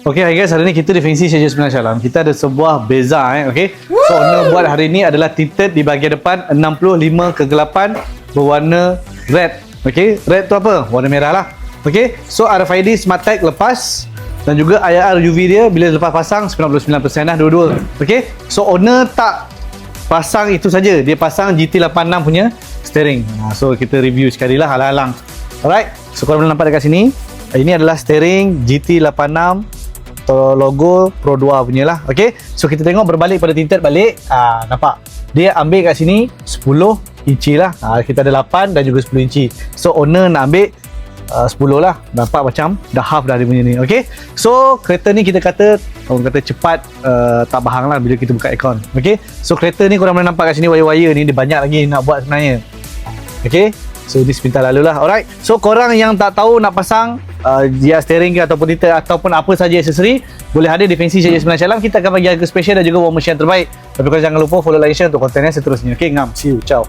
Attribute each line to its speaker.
Speaker 1: Okay, hi guys, hari ni kita di Fancy Share Sebenar Shalom. Kita ada sebuah beza okay. So owner buat hari ni adalah tinted di bahagian depan 65 kegelapan berwarna red. Okay, red tu apa? Warna merah lah. Okay, so RFID Smart Tag lepas dan juga IR UV dia bila lepas pasang 99% lah dua-dua. Okay, so owner tak pasang itu saja, dia pasang GT86 punya steering. So kita review sekali lah halang-halang. Alright, so korang boleh nampak dekat sini. Ini adalah steering GT86 atau logo Pro 2 punya lah. Okay, so kita tengok berbalik pada tinted balik. Nampak dia ambil kat sini 10 inci lah. Kita ada 8 dan juga 10 inci. So owner nak ambil 10 lah. Nampak macam dah half dah dia punya ni. Okay, so kereta ni kita kata orang kata cepat, tak bahang lah bila kita buka aircon. Okay, so kereta ni korang boleh nampak kat sini wire-wire ni dia banyak lagi nak buat sebenarnya. Okay, so ini sepintas lalu lah. Alright, so korang yang tak tahu nak pasang dia steering ke ataupun tinted ataupun apa saja aksesori, boleh hadir di Fancy Share Sebenar Shalom. Kita akan bagi harga special dan juga warm machine yang terbaik. Tapi korang jangan lupa follow, like, share untuk konten yang seterusnya. Okay, ngam, see you, ciao.